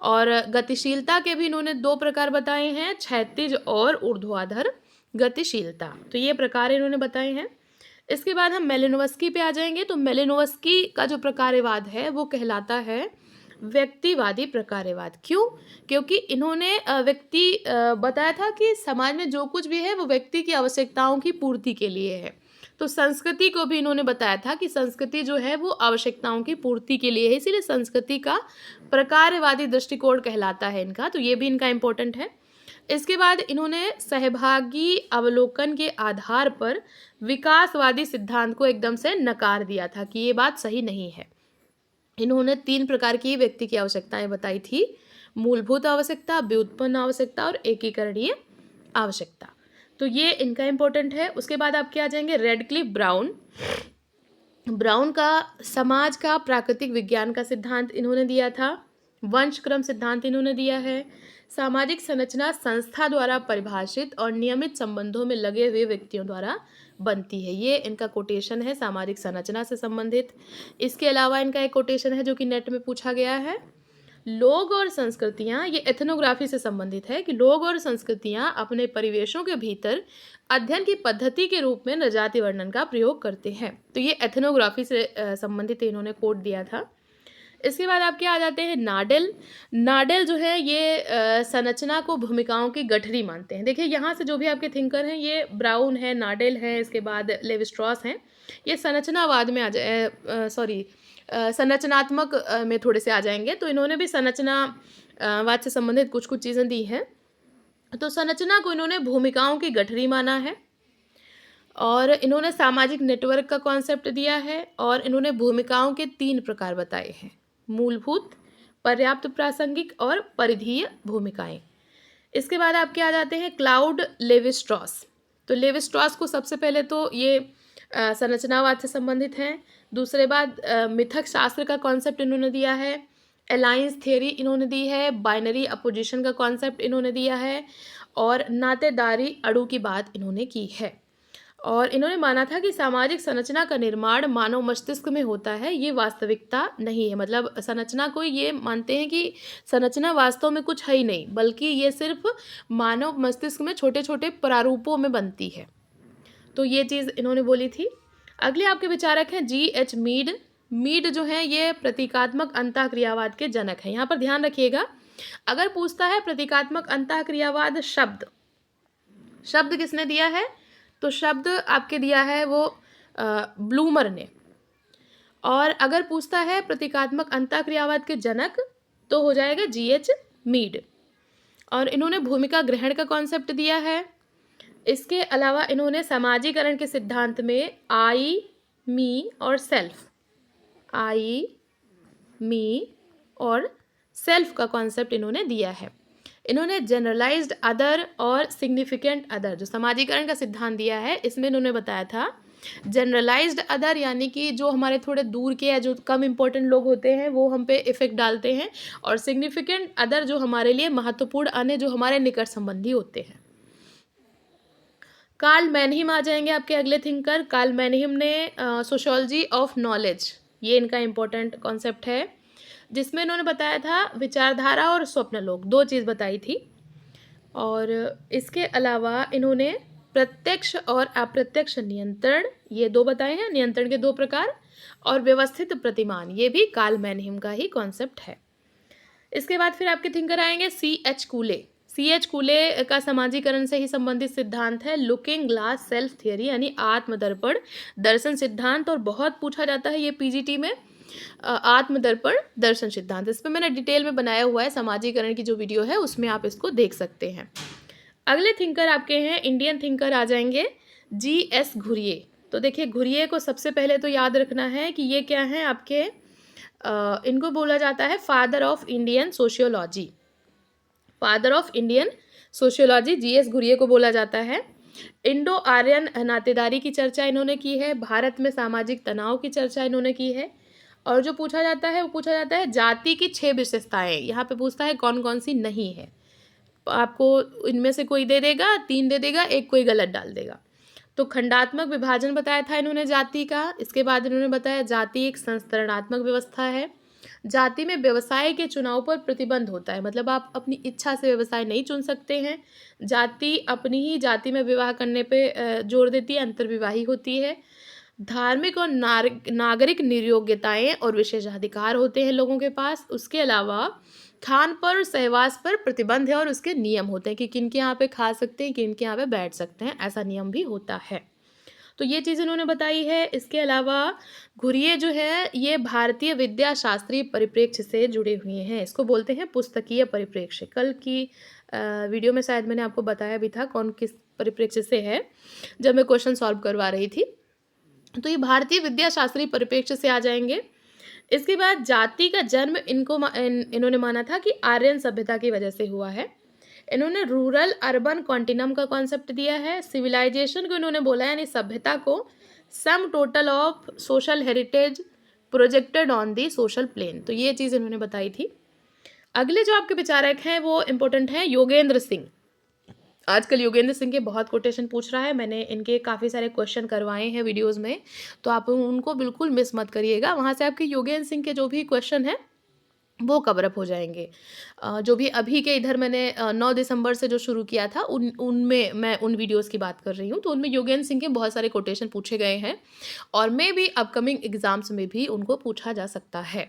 S1: और गतिशीलता के भी इन्होंने दो प्रकार बताए हैं, क्षैतिज और ऊर्ध्वाधर गतिशीलता। तो ये प्रकार इन्होंने बताए हैं। इसके बाद हम मेलिनोवस्की पे आ जाएंगे। तो मेलिनोवस्की का जो प्रकारवाद है वो कहलाता है व्यक्तिवादी प्रकारवाद। क्यों? क्योंकि इन्होंने बताया था कि समाज में जो कुछ भी है वो व्यक्ति की आवश्यकताओं की पूर्ति के लिए है। तो संस्कृति को भी इन्होंने बताया था कि संस्कृति जो है वो आवश्यकताओं की पूर्ति के लिए है, इसीलिए संस्कृति का प्रकारवादी दृष्टिकोण कहलाता है इनका। तो ये भी इनका इम्पोर्टेंट है। इसके बाद इन्होंने सहभागी अवलोकन के आधार पर विकासवादी सिद्धांत को एकदम से नकार दिया था कि ये बात सही नहीं है। इन्होंने तीन प्रकार की व्यक्ति की आवश्यकताएं बताई थी, मूलभूत आवश्यकता, व्युत्पन्न आवश्यकता और एकीकरणीय आवश्यकता। तो ये इनका इम्पोर्टेंट है। उसके बाद आपके आ जाएंगे रेडक्लिफ ब्राउन। ब्राउन का समाज का प्राकृतिक विज्ञान का सिद्धांत इन्होंने दिया था। वंशक्रम सिद्धांत इन्होंने दिया है। सामाजिक संरचना संस्था द्वारा परिभाषित और नियमित संबंधों में लगे हुए व्यक्तियों द्वारा बनती है, ये इनका कोटेशन है सामाजिक संरचना से संबंधित। इसके अलावा इनका एक कोटेशन है जो कि नेट में पूछा गया है, लोग और संस्कृतियाँ, ये एथनोग्राफी से संबंधित है कि लोग और संस्कृतियाँ अपने परिवेशों के भीतर अध्ययन की पद्धति के रूप में नजाति वर्णन का प्रयोग करते हैं। तो ये एथनोग्राफी से संबंधित इन्होंने कोट दिया था। इसके बाद आपके आ जाते हैं नाडेल। नाडेल जो है ये संरचना को भूमिकाओं की गठरी मानते हैं। देखिए यहाँ से जो भी आपके थिंकर हैं, ये ब्राउन है, नाडेल है, इसके बाद लेविस्ट्रॉस हैं, ये संरचनावाद में आ जाए संरचनात्मक में थोड़े से आ जाएंगे। तो इन्होंने भी संरचनावाद से संबंधित कुछ कुछ चीज़ें दी हैं। तो संरचना को इन्होंने भूमिकाओं की गठरी माना है, और इन्होंने सामाजिक नेटवर्क का कॉन्सेप्ट दिया है, और इन्होंने भूमिकाओं के तीन प्रकार बताए हैं, मूलभूत, पर्याप्त प्रासंगिक और परिधीय भूमिकाएं। इसके बाद आपके आ जाते हैं क्लाउड लेविस्ट्रॉस। तो लेविस्ट्रॉस को सबसे पहले तो ये संरचनावाद से संबंधित हैं। दूसरे बाद मिथक शास्त्र का कॉन्सेप्ट इन्होंने दिया है, अलायंस थियरी इन्होंने दी है, बाइनरी अपोजिशन का कॉन्सेप्ट इन्होंने दिया है, और नातेदारी अड़ू की बात इन्होंने की है। और इन्होंने माना था कि सामाजिक संरचना का निर्माण मानव मस्तिष्क में होता है, ये वास्तविकता नहीं है। मतलब संरचना को ये मानते हैं कि संरचना वास्तव में कुछ है ही नहीं, बल्कि ये सिर्फ मानव मस्तिष्क में छोटे छोटे प्रारूपों में बनती है। तो ये चीज़ इन्होंने बोली थी। अगले आपके विचारक हैं G.H. मीड। मीड जो है ये प्रतीकात्मक अंतःक्रियावाद के जनक हैं। यहाँ पर ध्यान रखिएगा, अगर पूछता है प्रतीकात्मक अंतःक्रियावाद शब्द, शब्द किसने दिया है, तो शब्द आपके दिया है वो ब्लूमर ने। और अगर पूछता है प्रतीकात्मक अंतःक्रियावाद के जनक, तो हो जाएगा G.H. मीड। और इन्होंने भूमिका ग्रहण का कॉन्सेप्ट दिया है। इसके अलावा इन्होंने समाजीकरण के सिद्धांत में आई, मी और सेल्फ, आई, मी और सेल्फ का कॉन्सेप्ट इन्होंने दिया है। इन्होंने जनरलाइज्ड अदर और सिग्निफिकेंट अदर, जो समाजीकरण का सिद्धांत दिया है, इसमें इन्होंने बताया था जनरलाइज्ड अदर यानी कि जो हमारे थोड़े दूर के या जो कम इम्पोर्टेंट लोग होते हैं वो हम पे इफेक्ट डालते हैं, और सिग्निफिकेंट अदर जो हमारे लिए महत्वपूर्ण अन्य जो हमारे निकट संबंधी होते हैं। कार्ल मैनहिम आ जाएंगे आपके अगले थिंकर। कार्ल मैनहिम ने सोशियोलॉजी ऑफ नॉलेज, ये इनका इम्पोर्टेंट कॉन्सेप्ट है, जिसमें इन्होंने बताया था विचारधारा और स्वप्नलोक, दो चीज़ बताई थी। और इसके अलावा इन्होंने प्रत्यक्ष और अप्रत्यक्ष नियंत्रण, ये दो बताए हैं, नियंत्रण के दो प्रकार, और व्यवस्थित प्रतिमान, ये भी कार्ल मैनहिम का ही कॉन्सेप्ट है। इसके बाद फिर आपके थिंकर आएंगे C.H. कूले। C.H. कूले का समाजीकरण से ही संबंधित सिद्धांत है लुकिंग ग्लास सेल्फ थियरी, यानी आत्मदर्पण दर्शन सिद्धांत, और बहुत पूछा जाता है ये पीजीटी में, आत्मदर्पण दर्शन सिद्धांत। इस पर मैंने डिटेल में बनाया हुआ है, समाजीकरण की जो वीडियो है उसमें आप इसको देख सकते हैं। अगले थिंकर आपके हैं, इंडियन थिंकर आ जाएंगे G.S. घुरिये। तो देखिए घुरिये को सबसे पहले तो याद रखना है कि ये क्या है आपके, इनको बोला जाता है father of Indian sociology, father of Indian sociology G.S. Ghurye को बोला जाता है। इंडो आर्यन नातेदारी की चर्चा इन्होंने की है, भारत में सामाजिक तनाव की चर्चा इन्होंने की है, और जो पूछा जाता है वो पूछा जाता है जाति की 6 विशेषताएं। यहाँ पे पूछता है कौन कौन सी नहीं है, आपको इनमें से कोई दे देगा, 3 दे देगा, एक कोई गलत डाल देगा। तो खंडात्मक विभाजन बताया था इन्होंने जाति का। इसके बाद इन्होंने बताया जाति एक संस्तरणात्मक व्यवस्था है, जाति में व्यवसाय के चुनाव पर प्रतिबंध होता है, मतलब आप अपनी इच्छा से व्यवसाय नहीं चुन सकते हैं। जाति अपनी ही जाति में विवाह करने पे जोर देती है, अंतर्विवाही होती है। धार्मिक और नागरिक निर्योग्यताएं और विशेषाधिकार होते हैं लोगों के पास। उसके अलावा खान पर सहवास पर प्रतिबंध है, और उसके नियम होते हैं कि किन के यहाँ पे खा सकते हैं, किन के यहाँ पे बैठ सकते हैं, ऐसा नियम भी होता है। तो ये चीज़ इन्होंने बताई है। इसके अलावा घुरिये जो है ये भारतीय विद्या शास्त्रीय परिप्रेक्ष्य से जुड़े हुए हैं, इसको बोलते हैं पुस्तकीय परिप्रेक्ष्य। कल की वीडियो में शायद मैंने आपको बताया भी था कौन किस परिप्रेक्ष्य से है, जब मैं क्वेश्चन सॉल्व करवा रही थी। तो ये भारतीय विद्या शास्त्रीय परिप्रेक्ष्य से आ जाएंगे। इसके बाद जाति का जन्म इन्होंने माना था कि आर्यन सभ्यता की वजह से हुआ है। इन्होंने रूरल अर्बन कॉन्टिनम का कॉन्सेप्ट दिया है। सिविलाइजेशन को इन्होंने बोला है, यानी सभ्यता को sum total of social heritage projected on the social plane. तो ये चीज़ इन्होंने बताई थी। अगले जो आपके विचारक हैं वो इम्पोर्टेंट हैं योगेंद्र सिंह। आजकल योगेंद्र सिंह के बहुत कोटेशन पूछ रहा है, मैंने इनके काफ़ी सारे क्वेश्चन करवाए हैं वीडियोस में, तो आप उनको बिल्कुल मिस मत करिएगा। वहाँ से आपके योगेंद्र सिंह के जो भी क्वेश्चन हैं वो कवर अप हो जाएंगे। जो भी अभी के इधर मैंने 9 दिसंबर से जो शुरू किया था उनमें मैं उन वीडियोस की बात कर रही हूँ, तो उनमें योगेंद्र सिंह के बहुत सारे कोटेशन पूछे गए हैं, और मे भी अपकमिंग एग्जाम्स में भी उनको पूछा जा सकता है।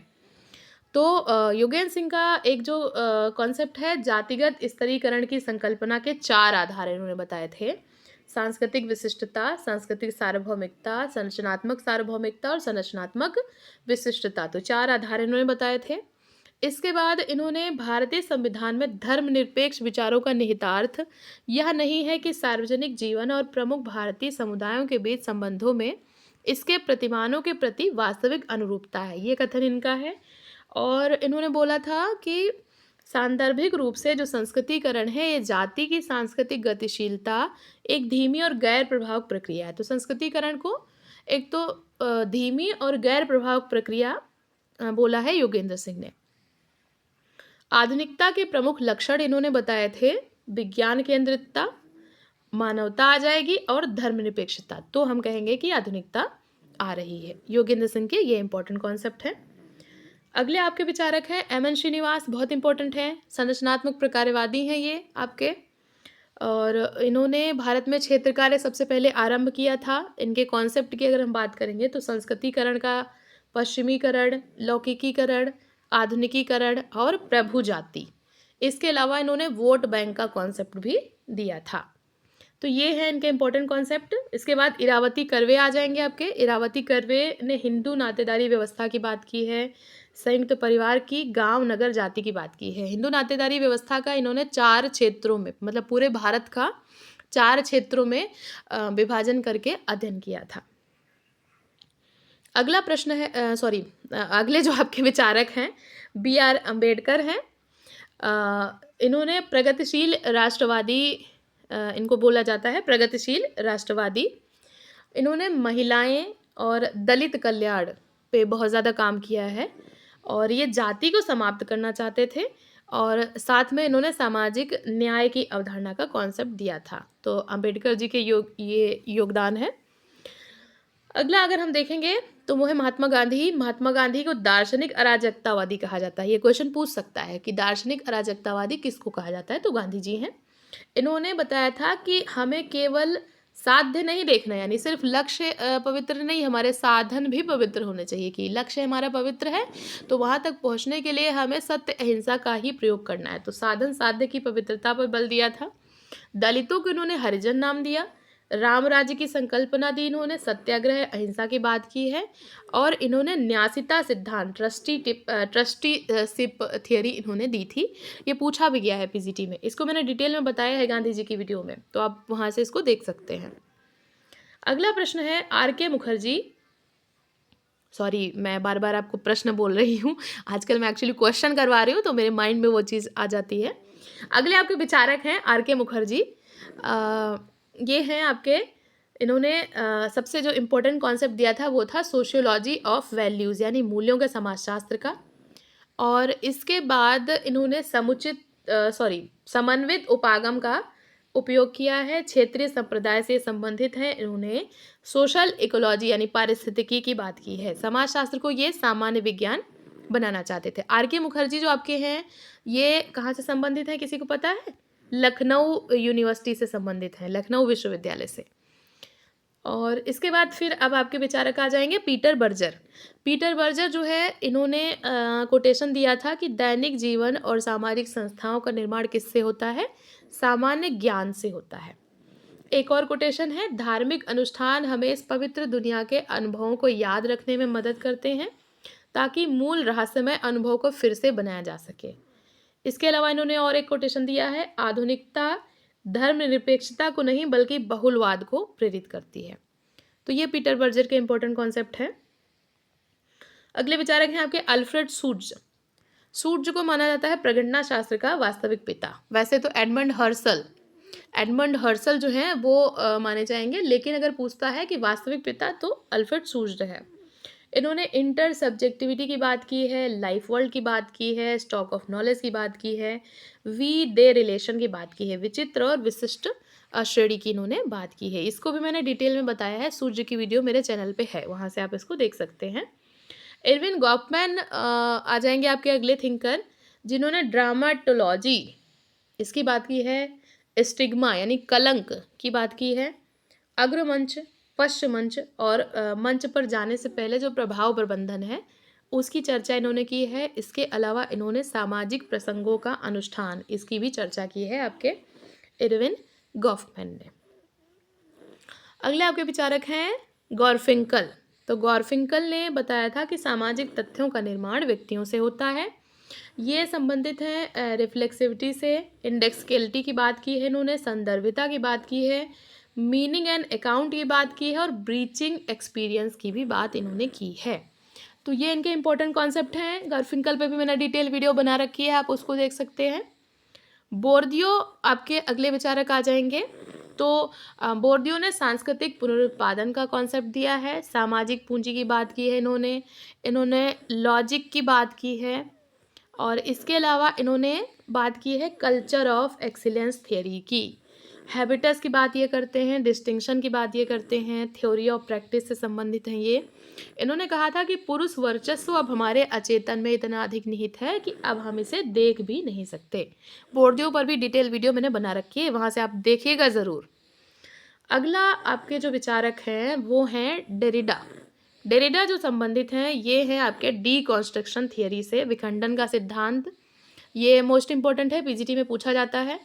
S1: तो योगेंद्र सिंह का एक जो कॉन्सेप्ट है जातिगत स्तरीकरण की संकल्पना के 4 आधार इन्होंने बताए थे, सांस्कृतिक विशिष्टता, सांस्कृतिक सार्वभौमिकता, संरचनात्मक सार्वभौमिकता और संरचनात्मक विशिष्टता। तो 4 आधार इन्होंने बताए थे। इसके बाद इन्होंने भारतीय संविधान में धर्मनिरपेक्ष विचारों का निहितार्थ यह नहीं है कि सार्वजनिक जीवन और प्रमुख भारतीय समुदायों के बीच संबंधों में इसके प्रतिमानों के प्रति वास्तविक अनुरूपता है, ये कथन इनका है। और इन्होंने बोला था कि सांदर्भिक रूप से जो संस्कृतिकरण है ये जाति की सांस्कृतिक गतिशीलता एक धीमी और गैर प्रभावक प्रक्रिया है। तो संस्कृतिकरण को एक तो धीमी और गैर प्रभावक प्रक्रिया बोला है योगेंद्र सिंह ने। आधुनिकता के प्रमुख लक्षण इन्होंने बताए थे विज्ञान केंद्रितता, मानवता आ जाएगी और धर्मनिरपेक्षता, तो हम कहेंगे कि आधुनिकता आ रही है। योगेंद्र सिंह के ये इंपॉर्टेंट कॉन्सेप्ट है। अगले आपके विचारक हैं एम.एन. श्रीनिवास, बहुत इंपॉर्टेंट हैं, संरचनात्मक प्रकारवादी हैं ये आपके, और इन्होंने भारत में क्षेत्र कार्य सबसे पहले आरंभ किया था। इनके कॉन्सेप्ट की अगर हम बात करेंगे तो संस्कृतिकरण का, पश्चिमीकरण, लौकिकीकरण, आधुनिकीकरण और प्रभु जाति। इसके अलावा इन्होंने वोट बैंक का कॉन्सेप्ट भी दिया था। तो ये है इनके इंपॉर्टेंट कॉन्सेप्ट। इसके बाद इरावती कर्वे आ जाएंगे आपके। इरावती कर्वे ने हिंदू नातेदारी व्यवस्था की बात की है, संयुक्त परिवार की, गांव नगर जाति की बात की है। हिंदू नातेदारी व्यवस्था का इन्होंने 4 क्षेत्रों में, मतलब पूरे भारत का 4 क्षेत्रों में विभाजन करके अध्ययन किया था। अगला प्रश्न है अगले जो आपके विचारक हैं B.R. अम्बेडकर हैं। इन्होंने प्रगतिशील राष्ट्रवादी, इनको बोला जाता है प्रगतिशील राष्ट्रवादी। इन्होंने महिलाएं और दलित कल्याण पे बहुत ज़्यादा काम किया है, और ये जाति को समाप्त करना चाहते थे, और साथ में इन्होंने सामाजिक न्याय की अवधारणा का कॉन्सेप्ट दिया था। तो अम्बेडकर जी के ये योगदान है। अगला अगर हम देखेंगे तो वो है महात्मा गांधी। महात्मा गांधी को दार्शनिक अराजकतावादी कहा जाता है। ये क्वेश्चन पूछ सकता है कि दार्शनिक अराजकतावादी किसको कहा जाता है, तो गांधी जी हैं। इन्होंने बताया था कि हमें केवल साध्य नहीं देखना, यानी सिर्फ लक्ष्य पवित्र नहीं, हमारे साधन भी पवित्र होने चाहिए। कि लक्ष्य हमारा पवित्र है तो वहाँ तक पहुँचने के लिए हमें सत्य अहिंसा का ही प्रयोग करना है। तो साधन साध्य की पवित्रता पर बल दिया था। दलितों को इन्होंने हरिजन नाम दिया। राम राज्य की संकल्पना दी इन्होंने, सत्याग्रह अहिंसा की बात की है, और इन्होंने न्यासिता सिद्धांत, ट्रस्टीशिप थियरी इन्होंने दी थी। ये पूछा भी गया है पीजीटी में, इसको मैंने डिटेल में बताया है गांधी जी की वीडियो में, तो आप वहाँ से इसको देख सकते हैं। अगला प्रश्न है R.K. मुखर्जी। सॉरी, मैं बार बार आपको प्रश्न बोल रही हूँ, आजकल मैं एक्चुअली क्वेश्चन करवा रही हूँ तो मेरे माइंड में वो चीज़ आ जाती है। अगले आपके विचारक हैं R.K. मुखर्जी। ये हैं आपके, इन्होंने सबसे जो इम्पोर्टेंट कॉन्सेप्ट दिया था वो था सोशियोलॉजी ऑफ वैल्यूज़, यानी मूल्यों के समाजशास्त्र का। और इसके बाद इन्होंने समन्वित उपागम का उपयोग किया है। क्षेत्रीय संप्रदाय से संबंधित है। इन्होंने सोशल इकोलॉजी यानी पारिस्थितिकी की बात की है। समाजशास्त्र को ये सामान्य विज्ञान बनाना चाहते थे। R.K. मुखर्जी जो आपके हैं ये कहाँ से संबंधित है, किसी को पता है? लखनऊ यूनिवर्सिटी से संबंधित है, लखनऊ विश्वविद्यालय से। और इसके बाद फिर अब आपके विचारक आ जाएंगे पीटर बर्जर। पीटर बर्जर जो है इन्होंने कोटेशन दिया था कि दैनिक जीवन और सामाजिक संस्थाओं का निर्माण किससे होता है, सामान्य ज्ञान से होता है। एक और कोटेशन है, धार्मिक अनुष्ठान हमें इस पवित्र दुनिया के अनुभवों को याद रखने में मदद करते हैं ताकि मूल रहस्यमय अनुभव को फिर से बनाया जा सके। इसके अलावा इन्होंने और एक कोटेशन दिया है, आधुनिकता धर्मनिरपेक्षता को नहीं बल्कि बहुलवाद को प्रेरित करती है। तो ये पीटर बर्जर के इंपॉर्टेंट कॉन्सेप्ट है। अगले विचारक हैं आपके अल्फ्रेड सूट्ज। सूट्ज को माना जाता है प्रगणना शास्त्र का वास्तविक पिता। वैसे तो एडमंड हर्सल जो है वो माने जाएंगे, लेकिन अगर पूछता है कि वास्तविक पिता तो अल्फ्रेड सूट्ज है। इन्होंने इंटर सब्जेक्टिविटी की बात की है, लाइफ वर्ल्ड की बात की है, स्टॉक ऑफ नॉलेज की बात की है, वी दे रिलेशन की बात की है, विचित्र और विशिष्ट श्रेणी की इन्होंने बात की है। इसको भी मैंने डिटेल में बताया है, सूर्य की वीडियो मेरे चैनल पे है, वहाँ से आप इसको देख सकते हैं। एरविन गॉफमैन आ जाएंगे आपके अगले थिंकर, जिन्होंने ड्रामाटोलॉजी इसकी बात की है, स्टिग्मा यानी कलंक की बात की है, अग्रमंच, पश्चिम मंच और मंच पर जाने से पहले जो प्रभाव प्रबंधन है उसकी चर्चा इन्होंने की है। इसके अलावा इन्होंने सामाजिक प्रसंगों का अनुष्ठान, इसकी भी चर्चा की है आपके इरविन गॉफमैन ने। अगले आपके विचारक हैं गॉरफिंकल। तो गॉरफिंकल ने बताया था कि सामाजिक तथ्यों का निर्माण व्यक्तियों से होता है। ये संबंधित है रिफ्लेक्सिविटी से, इंडेक्सकेलिटी की बात की है इन्होंने, संदर्भिता की बात की है, मीनिंग एंड अकाउंट की बात की है, और ब्रीचिंग एक्सपीरियंस की भी बात इन्होंने की है। तो ये इनके इंपॉर्टेंट कॉन्सेप्ट हैं। गॉरफिंकल पे भी मैंने डिटेल वीडियो बना रखी है, आप उसको देख सकते हैं। बोर्दियो आपके अगले विचारक आ जाएंगे। तो बोर्दियो ने सांस्कृतिक पुनरुत्पादन का कॉन्सेप्ट दिया है, सामाजिक पूंजी की बात की है इन्होंने लॉजिक की बात की है, और इसके अलावा इन्होंने बात की है कल्चर ऑफ एक्सीलेंस थियरी की। हैबिटस की बात ये करते हैं, डिस्टिंक्शन की बात ये करते हैं, थ्योरी ऑफ प्रैक्टिस से संबंधित हैं ये। इन्होंने कहा था कि पुरुष वर्चस्व अब हमारे अचेतन में इतना अधिक निहित है कि अब हम इसे देख भी नहीं सकते। बोर्डियो पर भी डिटेल वीडियो मैंने बना रखी है, वहाँ से आप देखिएगा ज़रूर। अगला आपके जो विचारक हैं वो हैं डेरिडा। डेरिडा जो संबंधित हैं ये हैं आपके डीकंस्ट्रक्शन थियरी से, विखंडन का सिद्धांत। ये मोस्ट इंपॉर्टेंट है, पीजीटी में पूछा जाता है।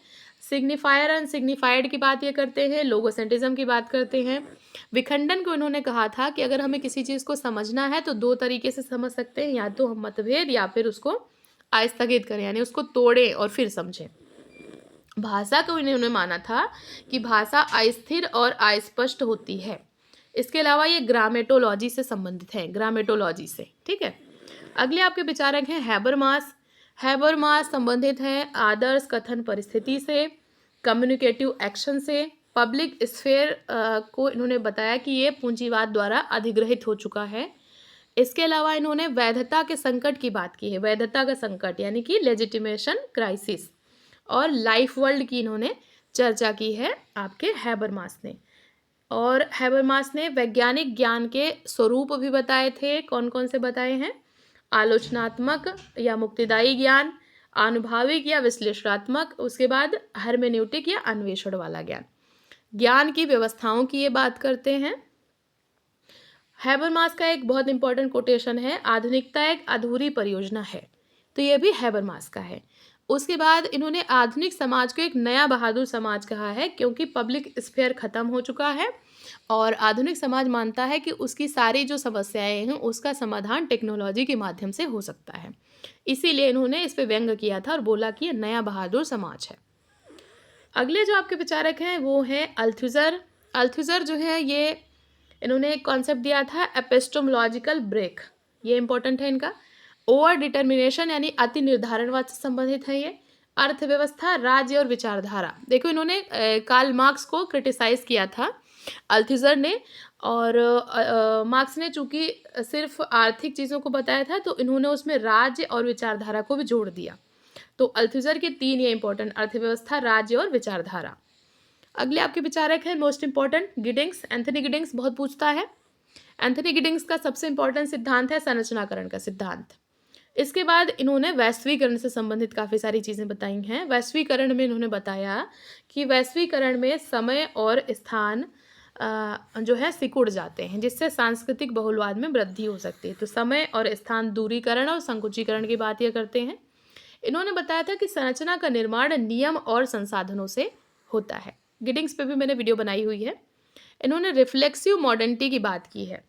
S1: सिग्निफायर एंड सिग्निफाइड की बात ये करते हैं, लोगोसेंटिज्म की बात करते हैं। विखंडन को इन्होंने कहा था कि अगर हमें किसी चीज़ को समझना है तो दो तरीके से समझ सकते हैं, या तो हम मतभेद या फिर उसको आस्थगित करें, यानी उसको तोड़ें और फिर समझें। भाषा को इन्होंने माना था कि भाषा अस्थिर और अस्पष्ट होती है। इसके अलावा ये ग्रामेटोलॉजी से संबंधित है, ग्रामेटोलॉजी से, ठीक है। अगले आपके विचारक हैं हैबरमास। हैबरमास संबंधित हैं आदर्श कथन परिस्थिति से, कम्युनिकेटिव एक्शन से। पब्लिक स्फेयर को इन्होंने बताया कि ये पूंजीवाद द्वारा अधिग्रहित हो चुका है। इसके अलावा इन्होंने वैधता के संकट की बात की है, वैधता का संकट यानी कि लेजिटिमेशन क्राइसिस। और लाइफ वर्ल्ड की इन्होंने चर्चा की है आपके हैबरमास ने। और हैबरमास ने वैज्ञानिक ज्ञान के स्वरूप भी बताए थे। कौन कौन से बताए हैं? आलोचनात्मक या मुक्तिदायी ज्ञान, आनुभाविक या विश्लेषणात्मक, उसके बाद हर्मेन्यूटिक या अन्वेषण वाला ज्ञान। ज्ञान की व्यवस्थाओं की ये बात करते हैं। हैबरमास का एक बहुत इंपॉर्टेंट कोटेशन है, आधुनिकता एक अधूरी परियोजना है, तो ये भी हैबरमास का है। उसके बाद इन्होंने आधुनिक समाज को एक नया बहादुर समाज कहा है, क्योंकि पब्लिक स्फेयर खत्म हो चुका है और आधुनिक समाज मानता है कि उसकी सारी जो समस्याएं हैं उसका समाधान टेक्नोलॉजी के माध्यम से हो सकता है। इसीलिए इन्होंने इस पे व्यंग किया था और बोला कि ये नया बहादुर समाज है। अगले जो आपके विचारक हैं वो हैं अल्थुजर। अल्थुजर जो है ये इन्होंने एक कॉन्सेप्ट दिया था एपिस्टोमोलॉजिकल ब्रेक, ये इंपॉर्टेंट है इनका। ओवर डिटर्मिनेशन यानी अति निर्धारणवाद से संबंधित है ये। अर्थव्यवस्था, राज्य और विचारधारा। देखो इन्होंने कार्ल मार्क्स को क्रिटिसाइज किया था अल्थुजर ने, और मार्क्स ने चूंकि सिर्फ आर्थिक चीज़ों को बताया था तो इन्होंने उसमें राज्य और विचारधारा को भी जोड़ दिया। तो अल्थुजर के तीन ये इंपॉर्टेंट, अर्थव्यवस्था, राज्य और विचारधारा। अगले आपके विचारक हैं most important Giddings. Anthony Giddings बहुत पूछता है। एंथनी गिडिंग्स का सबसे इंपॉर्टेंट सिद्धांत है संरचनाकरण का सिद्धांत। इसके बाद इन्होंने वैश्वीकरण से संबंधित काफ़ी सारी चीज़ें बताई हैं। वैश्वीकरण में इन्होंने बताया कि वैश्वीकरण में समय और स्थान जो है सिकुड़ जाते हैं, जिससे सांस्कृतिक बहुलवाद में वृद्धि हो सकती है। तो समय और स्थान दूरीकरण और संकुचीकरण की बात यह करते हैं। इन्होंने बताया था कि संरचना का निर्माण नियम और संसाधनों से होता है। गिडिंग्स पे भी मैंने वीडियो बनाई हुई है। इन्होंने रिफ्लेक्सिव मॉडर्निटी की बात की है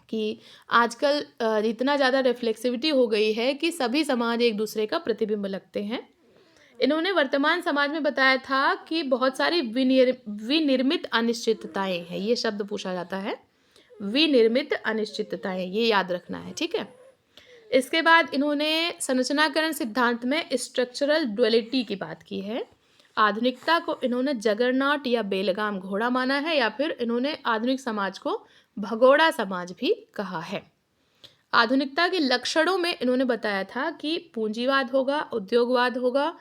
S1: कि आजकल इतना ज़्यादा रिफ्लेक्सिविटी हो गई है कि सभी समाज एक दूसरे का प्रतिबिंब लगते हैं। इन्होंने वर्तमान समाज में बताया था कि बहुत सारी विनिर्मित अनिश्चितताएं हैं, ये शब्द पूछा जाता है, विनिर्मित अनिश्चितताएं, ये याद रखना है, ठीक है। इसके बाद इन्होंने संरचनाकरण सिद्धांत में स्ट्रक्चरल डुअलिटी की बात की है। आधुनिकता को इन्होंने जगरनॉट या बेलगाम घोड़ा माना है, या फिर इन्होंने आधुनिक समाज को भगोड़ा समाज भी कहा है। आधुनिकता के लक्षणों में इन्होंने बताया था कि पूंजीवाद होगा, उद्योगवाद होगा,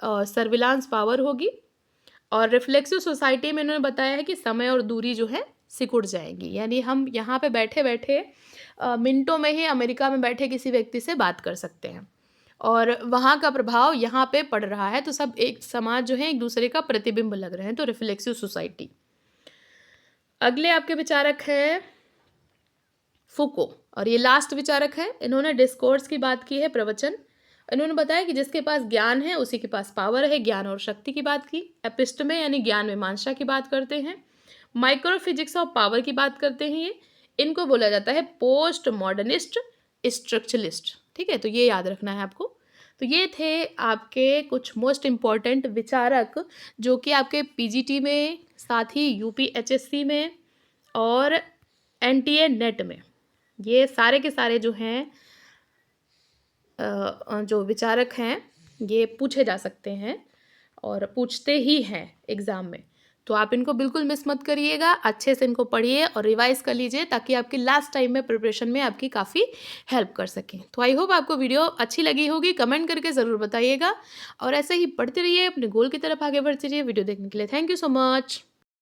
S1: सर्विलांस पावर होगी, और रिफ्लेक्सिव सोसाइटी में इन्होंने बताया है कि समय और दूरी जो है सिकुड़ जाएगी, यानी हम यहाँ पे बैठे बैठे मिनटों में ही अमेरिका में बैठे किसी व्यक्ति से बात कर सकते हैं और वहाँ का प्रभाव यहाँ पे पड़ रहा है, तो सब एक समाज जो है एक दूसरे का प्रतिबिंब लग रहे हैं, तो रिफ्लेक्सिव सोसाइटी। अगले आपके विचारक हैं फुको, और ये लास्ट विचारक है। इन्होंने डिस्कोर्स की बात की है, प्रवचन। इन्होंने बताया कि जिसके पास ज्ञान है उसी के पास पावर है, ज्ञान और शक्ति की बात की। एपिस्टमे यानी ज्ञान मीमांसा की बात करते हैं। माइक्रोफिजिक्स ऑफ पावर की बात करते हैं। ये इनको बोला जाता है पोस्ट मॉडर्निस्ट स्ट्रक्चरलिस्ट, ठीक है, तो ये याद रखना है आपको। तो ये थे आपके कुछ मोस्ट इम्पॉर्टेंट विचारक जो कि आपके पीजीटी में, साथ ही यूपीएचएससी में और एनटीए नेट में, ये सारे के सारे जो हैं जो विचारक हैं ये पूछे जा सकते हैं और पूछते ही हैं एग्ज़ाम में। तो आप इनको बिल्कुल मिस मत करिएगा, अच्छे से इनको पढ़िए और रिवाइज़ कर लीजिए ताकि आपकी लास्ट टाइम में प्रिपरेशन में आपकी काफ़ी हेल्प कर सकें। तो आई होप आपको वीडियो अच्छी लगी होगी, कमेंट करके ज़रूर बताइएगा और ऐसे ही पढ़ते रहिए, अपने गोल की तरफ आगे बढ़ते रहिए। वीडियो देखने के लिए थैंक यू सो मच।